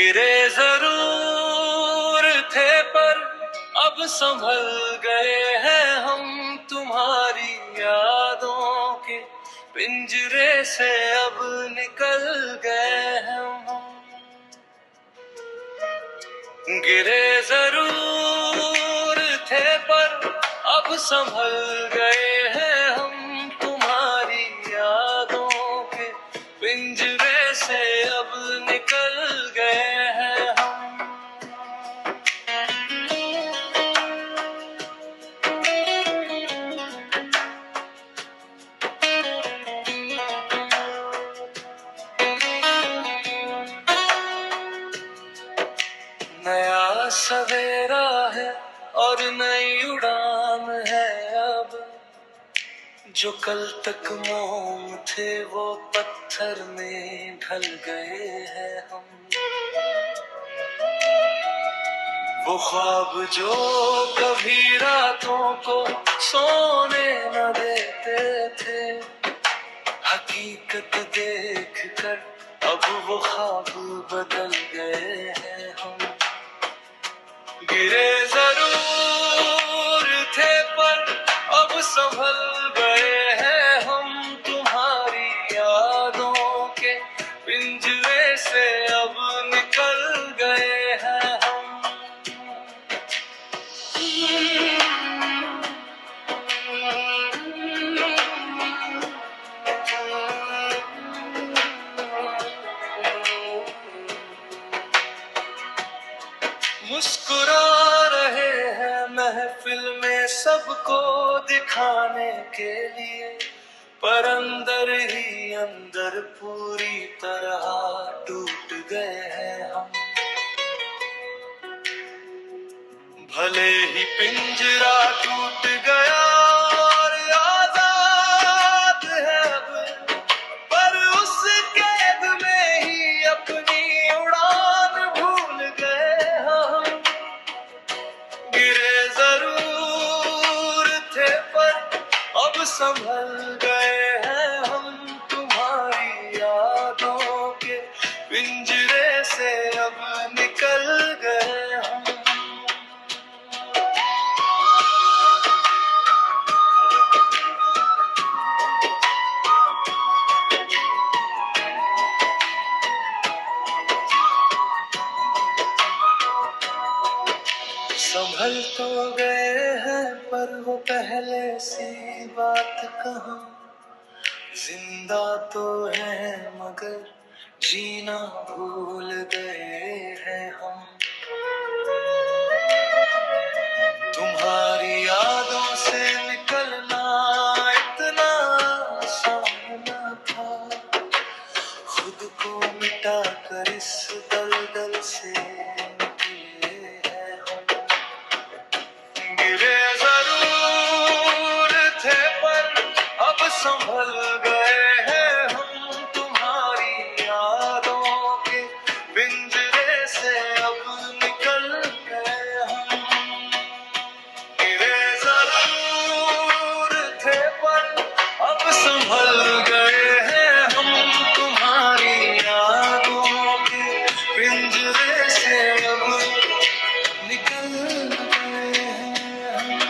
गिरे जरूर थे पर अब संभल गए हैं हम, तुम्हारी यादों के पिंजरे से अब निकल गए हैं हम। गिरे जरूर थे पर अब संभल गए हैं हम, तुम्हारी यादों के पिंजरे से अब निकल गए हैं हम। नया सवेरा है और नई उड़ान है अब, जो कल तक मोम थे वो पत्थर में ढल गए हैं हम। वो ख्वाब जो कभी रातों को सोने न देते थे, हकीकत देख कर अब वो ख्वाब बदल गए हैं हम। गिरे जरूर थे पर अब संभल गए हैं हम, तुम्हारी यादों के पिंजरे से अब निकल गए हैं हम। मुस्कुरा रहे हैं महफिल में सबको दिखाने के लिए, पर अंदर ही अंदर पूरी तरह टूट गए हैं हम। भले ही पिंजरा टूट गया और आजाद है अब, पर उस कैद में ही अपनी उड़ान भूल गए हम। गिरे जरूर थे पर अब संभल गए हैं हम, तुम्हारी यादों के पिंजरे से अब निकल गए हम। संभल तो गए हैं पर वो पहले सी बात कहाँ, जिंदा तो है मगर जीना भूल गए हैं हम। तुम्हारी यादों से निकलना इतना आसान न था, खुद को मिटा कर इस दलदल से निकले हैं हम। गिरे जरूर थे पर अब संभल गए हैं हम, तुम्हारी यादों के पिंजरे से अब निकल गए हम। गिरे जरूर थे पर अब संभल गए हैं हम, तुम्हारी यादों के पिंजरे से अब निकल गए हैं हम।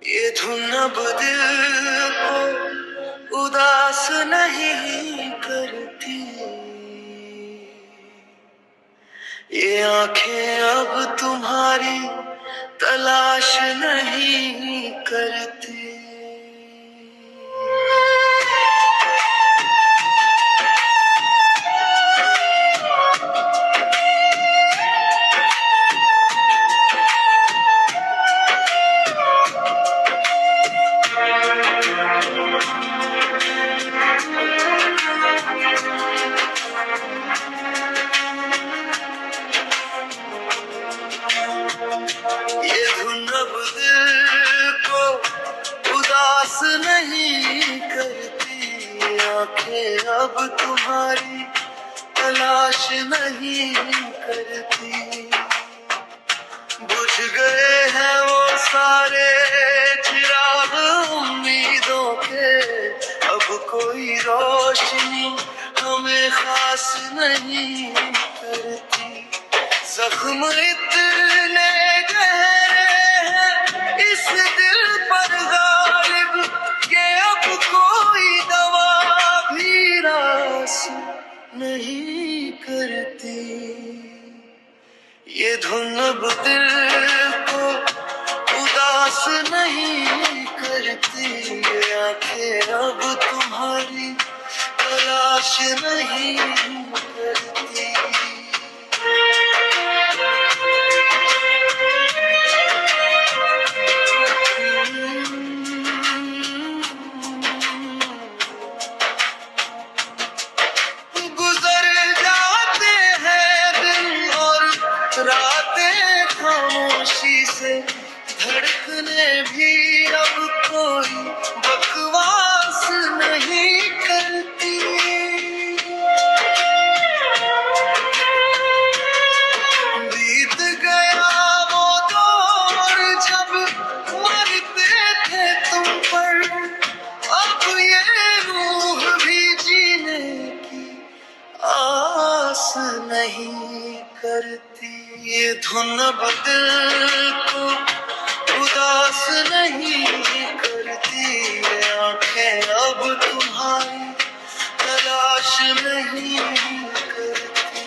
ये धुन अब दिल को उदास नहीं करती, ये आंखें अब तुम्हारी तलाश नहीं करती। आंखें अब तुम्हारी तलाश नहीं करती। बुझ गए हैं वो सारे चिराग उम्मीदों के, अब कोई रोशनी हमें खास नहीं करती। जख्म इतने गहरे हैं इस दिल पर गालिब के अब कोई दवा भी रास नहीं करती। ये धुन अब दिल को उदास नहीं करती। ये आंखें अब तुम्हारी तलाश नहीं करती। गुजर जाते हैं दिन और रातें खामोशी से, धड़कने भी अब कोई बकवास नहीं करती। बीत गया वो दौर जब मरते थे तुम पर, अब ये रूह भी जीने की आस नहीं करती। ये धुन अब दिल को उदास नहीं करती। ये आंखें अब तुम्हारी तलाश नहीं करती।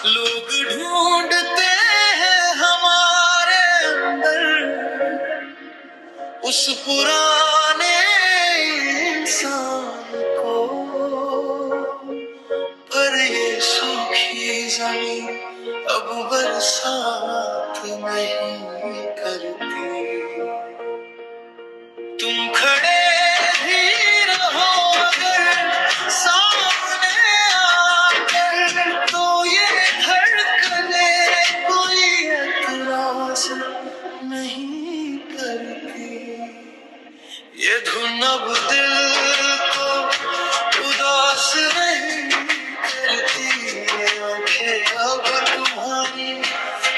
लोग ढूंढते हैं हमारे अंदर उस पुराने इंसान को, पर ये सूखी जमीन अब बरसात नहीं करती। तुम खड़े भी रहो अगर सामने आकर, तो ये धड़कने कोई एतराज नहीं करती। ये धुन अब दिल को उदास नहीं करती। ये आंखें अब तुम्हारी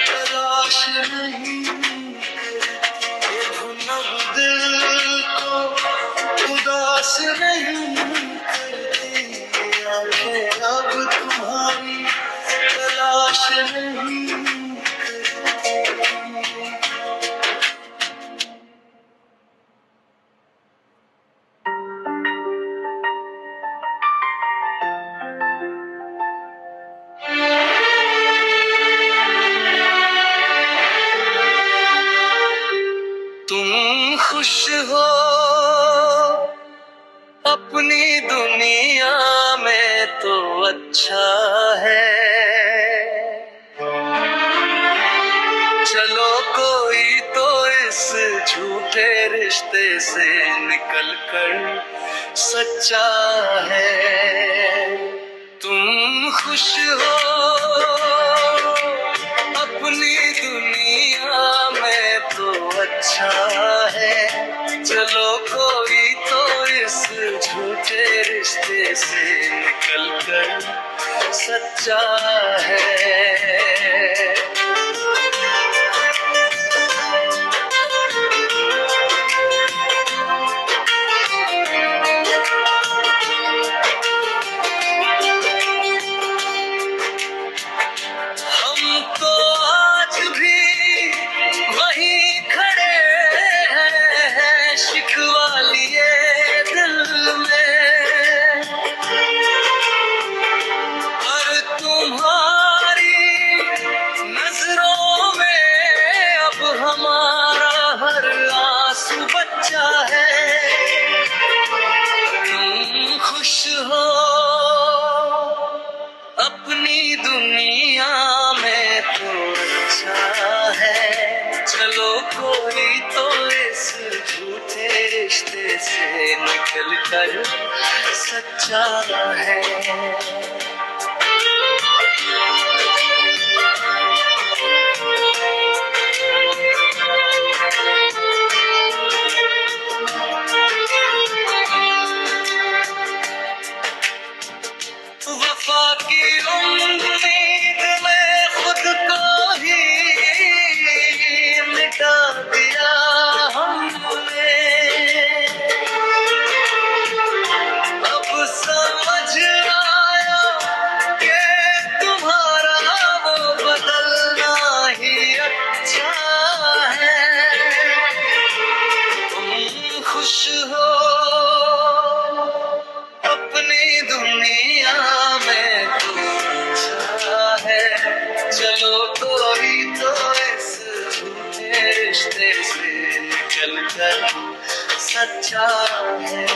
तलाश नहीं करती। ये धुन अब दिल को उदास नहीं करती। ये आंखें अब तुम्हारी तलाश नहीं करती। तुम खुश हो अपनी दुनिया में तो अच्छा है। चलो कोई तो इस झूठे रिश्ते से निकल कर सच्चा है। तुम खुश हो अपनी दुनिया में तो अच्छा है। चलो कोई तो इस झूठे रिश्ते से निकल कर सच्चा है। से निकल कर सच्चा है। सच्चा है।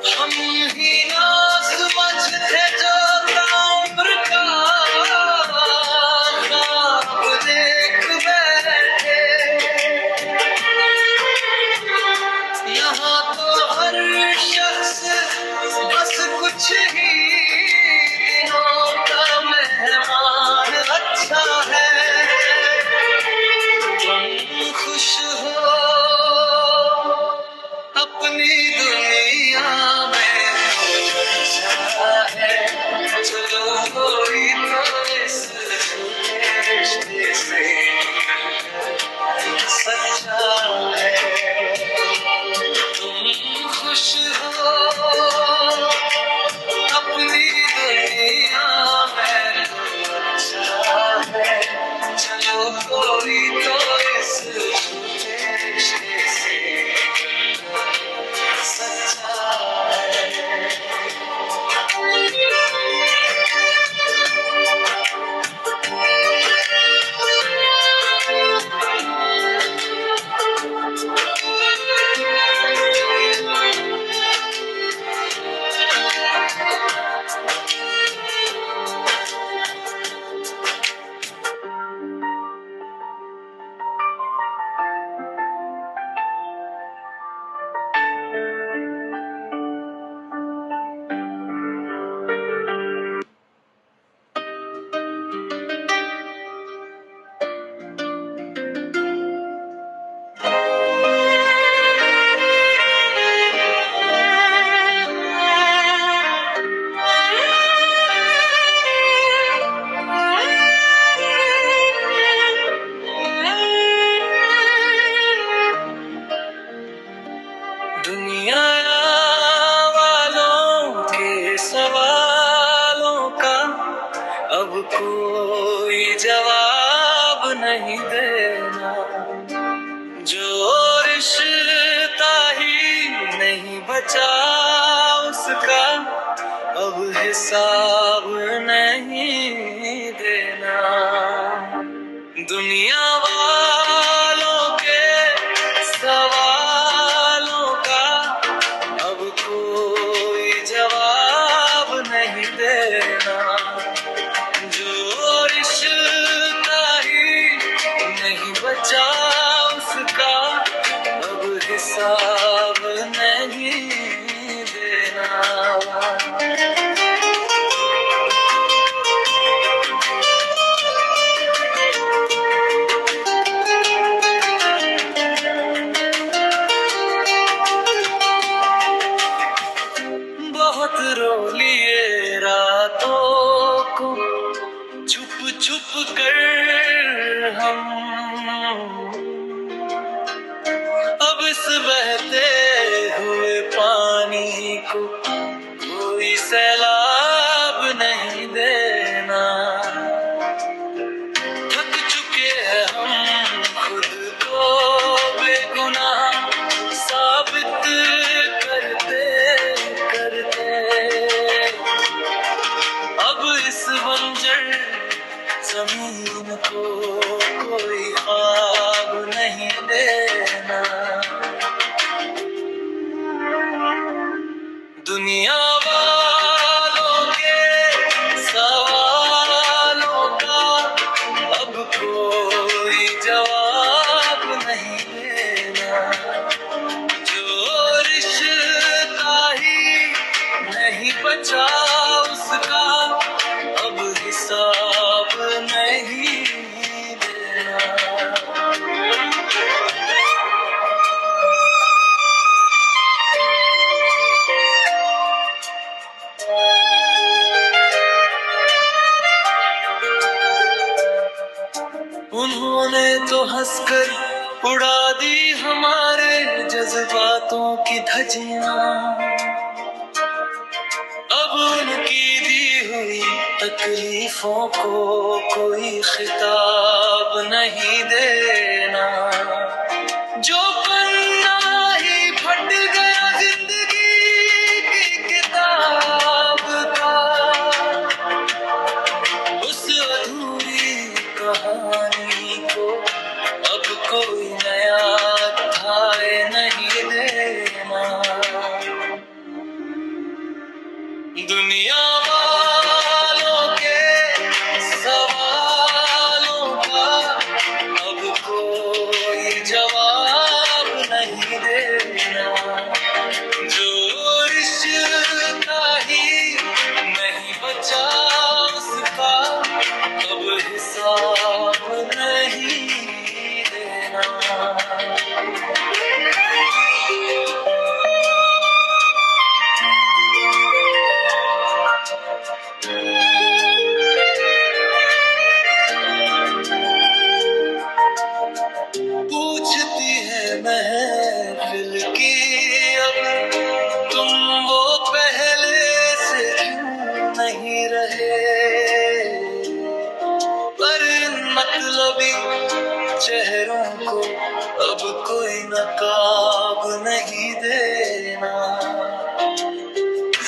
हम ही ना समझते जो ताउम्र का ख्वाब देख बैठे, यहाँ तो हर शख्स बस कुछ ही दिनों का मेहमान अच्छा है। तुम खुश हो अपनी दुनिया में, अच्छा है। चलो कोई तो इस रिश्ते से सच्चा है। तुम खुश हो अपनी दुनिया में, अच्छा है। चलो कोई तो इस रिश्ते से सच्चा है। दुनिया वालों के सवालों का अब कोई जवाब नहीं देना। जो रिश्ता ही नहीं बचा उसका अब हिसाब नहीं देना। दुनिया वालों के सवालों का अब कोई जवाब नहीं देना। जो रिश्ता ही नहीं बचा उसका अब हिसाब नहीं देना। बहुत रो लिए रातों को छुप छुप कर हम, अब इस बहते हुए पानी को कोई सैलाब नहीं देना। थक चुके हैं हम खुद को बेगुनाह साबित करते करते, अब इस बंजर जमीन को कोई ख्वाब नहीं देना। दुनिया वालों के सवालों का अब कोई जवाब नहीं देना। जो रिश्ता ही नहीं बचा उसका अब हिसाब नहीं देना। उन्होंने तो हंसकर उड़ा दी हमारे जज्बातों की धज्जियां, अब उनकी दी हुई तकलीफों को कोई खिताब नहीं देना। जो पन्ना ही फट कहानी को अब कोई नया अध्याय नहीं देना। दुनिया वालों के सवालों का अब कोई जवाब नहीं देना। जो रिश्ता ही नहीं बचा उसका अब हिसाब नहीं देना। पूछती है महफिल की अब तुम वो पहले से क्यों नहीं रहे। पर मतलबी चेहरों को अब कोई नकाब नहीं देना।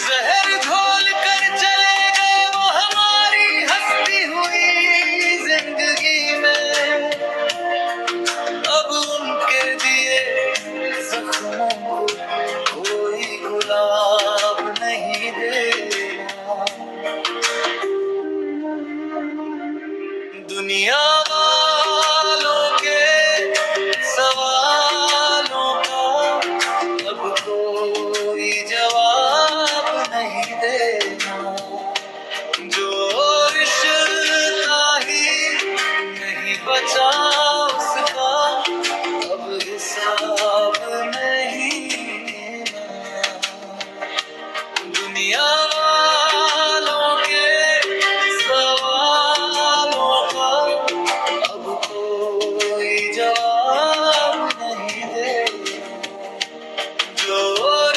जहर घोल कर चले गए वो हमारी हंसती हुई जिंदगी में। अब उनके दिए जख्मों को कोई गुलाब नहीं देना। दुनिया वालों के सवालों का अब कोई जवाब नहीं देना। जो रिश्ता ही नहीं बचा उसका अब हिसाब नहीं देना। दुनिया वालों के सवालों का अब कोई जवाब नहीं देना। जो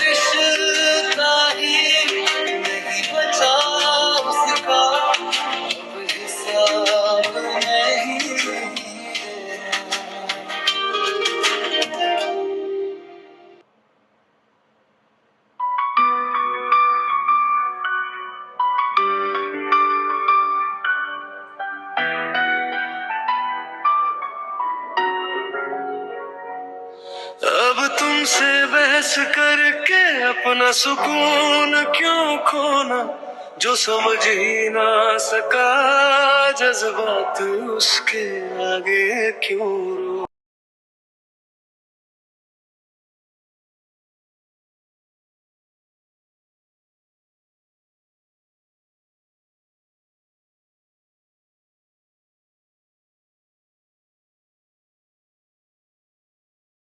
रिश्ता ही नहीं बचा उसका अब हिसाब नहीं देना। अब तुमसे बहस करके अपना सुकून क्यों खोना। जो समझ ही ना सका जज्बात उसके आगे क्यों रोना।